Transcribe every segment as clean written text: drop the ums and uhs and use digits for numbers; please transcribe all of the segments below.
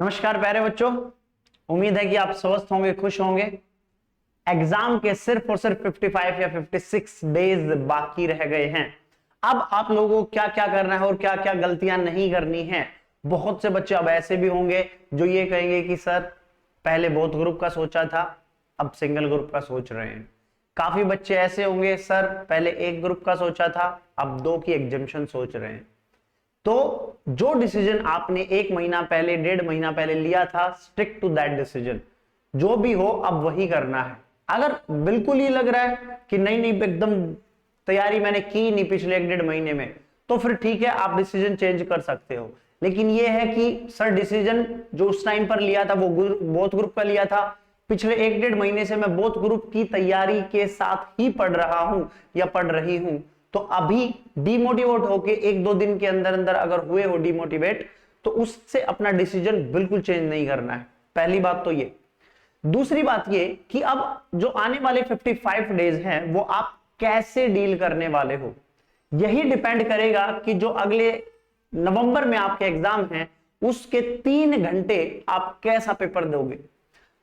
नमस्कार प्यारे बच्चों, उम्मीद है कि आप स्वस्थ होंगे, खुश होंगे। एग्जाम के सिर्फ और सिर्फ 55 या 56 डेज बाकी रह गए हैं। अब आप लोगों को क्या क्या करना है और क्या क्या गलतियां नहीं करनी है। बहुत से बच्चे अब ऐसे भी होंगे जो ये कहेंगे कि सर पहले बहुत ग्रुप का सोचा था, अब सिंगल ग्रुप का सोच रहे हैं। काफी बच्चे ऐसे होंगे सर पहले एक ग्रुप का सोचा था, अब 2 की एग्जामिशन सोच रहे हैं। तो जो डिसीजन आपने 1 महीना पहले, 1.5 महीना पहले लिया था, स्टिक टू दैट डिसीजन। जो भी हो अब वही करना है। अगर बिल्कुल ही लग रहा है कि नहीं नहीं एकदम तैयारी मैंने की नहीं पिछले 1.5 महीने में, तो फिर ठीक है, आप डिसीजन चेंज कर सकते हो। लेकिन यह है कि सर डिसीजन जो उस टाइम पर लिया था वो बोथ ग्रुप का लिया था, पिछले 1.5 महीने से मैं बोथ ग्रुप की तैयारी के साथ ही पढ़ रहा हूं या पढ़ रही हूं, तो अभी डिमोटिवेट होके 1-2 दिन के अंदर अंदर अगर हुए हो डिमोटिवेट, तो उससे अपना डिसीजन बिल्कुल चेंज नहीं करना है। पहली बात तो ये। दूसरी बात ये कि अब जो आने वाले 55 डेज हैं वो आप कैसे डील करने वाले हो, यही डिपेंड करेगा कि जो अगले नवंबर में आपके एग्जाम हैं उसके 3 घंटे आप कैसा पेपर दोगे।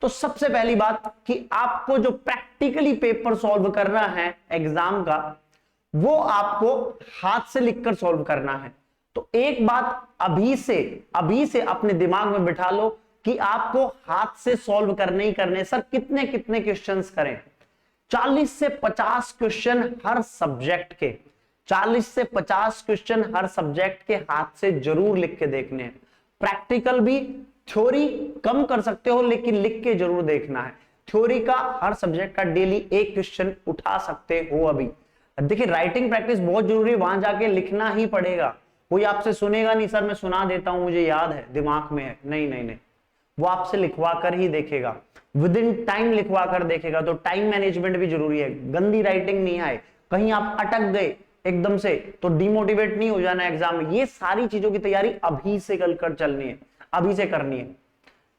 तो सबसे पहली बात कि आपको जो प्रैक्टिकली पेपर सॉल्व करना है एग्जाम का, वो आपको हाथ से लिखकर सॉल्व करना है। तो एक बात अभी से अपने दिमाग में बिठा लो कि आपको हाथ से सॉल्व करने ही करने। सर कितने कितने क्वेश्चंस करें? 40 से 50 क्वेश्चन हर सब्जेक्ट के, 40 से 50 क्वेश्चन हर सब्जेक्ट के हाथ से जरूर लिख के देखने हैं। प्रैक्टिकल भी, थ्योरी कम कर सकते हो लेकिन लिख के जरूर देखना है। थ्योरी का हर सब्जेक्ट का डेली एक क्वेश्चन उठा सकते हो। अभी देखिए राइटिंग प्रैक्टिस बहुत जरूरी है, वहां जाके लिखना ही पड़ेगा। कोई आपसे सुनेगा नहीं सर मैं सुना देता हूं मुझे याद है, दिमाग में है, नहीं नहीं नहीं, वो आपसे लिखवा कर ही देखेगा, विद इन टाइम लिखवा कर देखेगा। तो टाइम मैनेजमेंट भी जरूरी है, गंदी राइटिंग नहीं आए, कहीं आप अटक गए एकदम से तो डिमोटिवेट नहीं हो जाना एग्जाम में। ये सारी चीजों की तैयारी अभी से कल कर चलनी है, अभी से करनी है,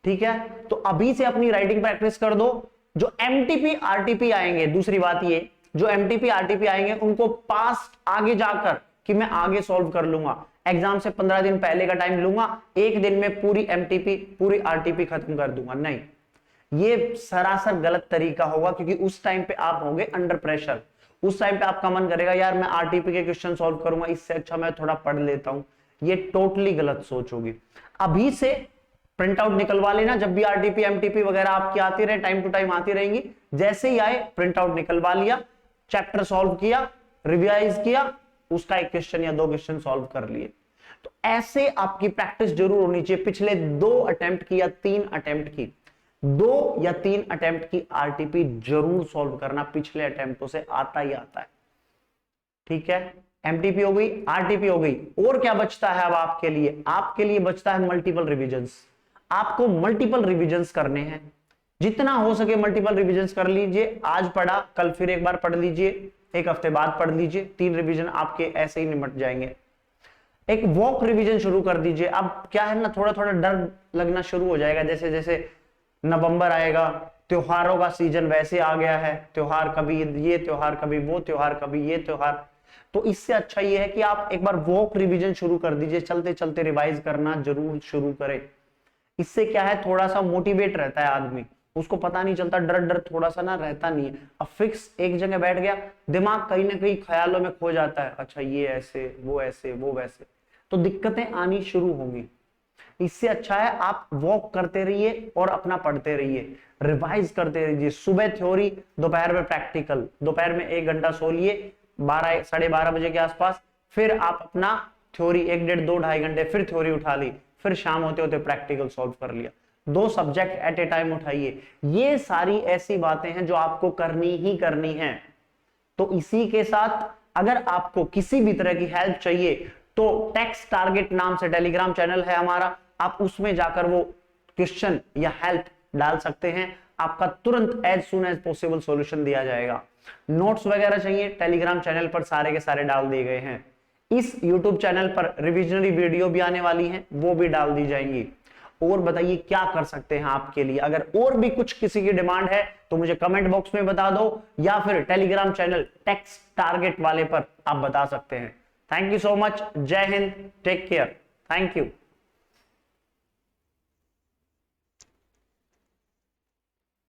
ठीक है। तो अभी से अपनी राइटिंग प्रैक्टिस कर दो। जो एमटीपी आरटीपी आएंगे, दूसरी बात ये, जो एमटीपी आरटीपी आएंगे उनको पास्ट आगे जाकर कि मैं आगे सॉल्व कर लूंगा, एग्जाम से 15 दिन पहले का टाइम लूंगा, 1 दिन में पूरी एमटीपी पूरी आरटीपी खत्म कर दूंगा, नहीं, ये सरासर गलत तरीका होगा। क्योंकि उस टाइम पे आप होंगे अंडर प्रेशर, उस टाइम पे आपका मन करेगा यार मैं आरटीपी के क्वेश्चन सॉल्व करूंगा, इससे अच्छा मैं थोड़ा पढ़ लेता हूं। ये टोटली गलत सोच होगी। अभी से प्रिंट आउट निकलवा लेना, जब भी आरटीपी एमटीपी वगैरह आपकी आती रहे, टाइम टू टाइम आती रहेंगी, जैसे ही आए प्रिंट आउट निकलवा लिया, चैप्टर सॉल्व किया, रिवाइज किया, उसका 1 क्वेश्चन या 2 क्वेश्चन सॉल्व कर लिए। तो ऐसे आपकी प्रैक्टिस जरूर होनी चाहिए। पिछले 2 अटेम्प्ट की या 3 अटेम्प्ट की, 2 या 3 अटेम्प्ट की आरटीपी जरूर सॉल्व करना, पिछले अटेम्प्टों से आता ही आता है, ठीक है। एमटीपी हो गई, आरटीपी हो गई, और क्या बचता है अब आपके लिए? आपके लिए बचता है मल्टीपल रिविजन्स। आपको मल्टीपल रिविजन्स करने हैं, जितना हो सके मल्टीपल रिविजन्स कर लीजिए। आज पढ़ा कल फिर एक बार पढ़ लीजिए, 1 हफ्ते बाद पढ़ लीजिए, 3 रिवीजन आपके ऐसे ही निमट जाएंगे। एक वॉक रिवीजन शुरू कर दीजिए। अब क्या है ना, थोड़ा थोड़ा डर लगना शुरू हो जाएगा, जैसे जैसे नवंबर आएगा, त्योहारों का सीजन वैसे आ गया है, त्योहार कभी ये त्योहार, कभी वो त्योहार, कभी ये त्योहार। तो इससे अच्छा ये है कि आप एक बार वॉक रिवीजन शुरू कर दीजिए, चलते चलते रिवाइज करना जरूर शुरू करें। इससे क्या है, थोड़ा सा मोटिवेट रहता है आदमी, उसको पता नहीं चलता, डर डर थोड़ा सा ना रहता नहीं है। अब फिक्स एक जगह बैठ गया, दिमाग कहीं ना कहीं ख्यालों में खो जाता है, अच्छा ये ऐसे वो ऐसे वो वैसे, तो दिक्कतें आनी शुरू होंगी। इससे अच्छा है आप वॉक करते रहिए और अपना पढ़ते रहिए, रिवाइज करते रहिए। सुबह थ्योरी, दोपहर में प्रैक्टिकल, दोपहर में 1 घंटा सो लिए 12 साढ़े 12 बजे के आसपास, फिर आप अपना थ्योरी 1 डेढ़ 2 ढाई घंटे फिर थ्योरी उठा ली, फिर शाम होते होते प्रैक्टिकल सॉल्व कर लिया। 2 सब्जेक्ट एट ए टाइम उठाइए। ये सारी ऐसी बातें हैं जो आपको करनी ही करनी है। तो इसी के साथ अगर आपको किसी भी तरह की हेल्प चाहिए तो टेक्स्ट टारगेट नाम से टेलीग्राम चैनल है हमारा, आप उसमें जाकर वो क्वेश्चन या हेल्प डाल सकते हैं, आपका तुरंत as soon as possible solution दिया जाएगा। नोट्स वगैरह चाहिए, टेलीग्राम चैनल पर सारे के सारे डाल दिए गए हैं। इस यूट्यूब चैनल पर रिविजनरी वीडियो भी आने वाली हैं, वो भी डाल दी जाएंगी। और बताइए क्या कर सकते हैं आपके लिए। अगर और भी कुछ किसी की डिमांड है तो मुझे कमेंट बॉक्स में बता दो, या फिर टेलीग्राम चैनल टेक्स्ट टारगेट वाले पर आप बता सकते हैं। थैंक यू सो मच, जय Hind, take care, thank you.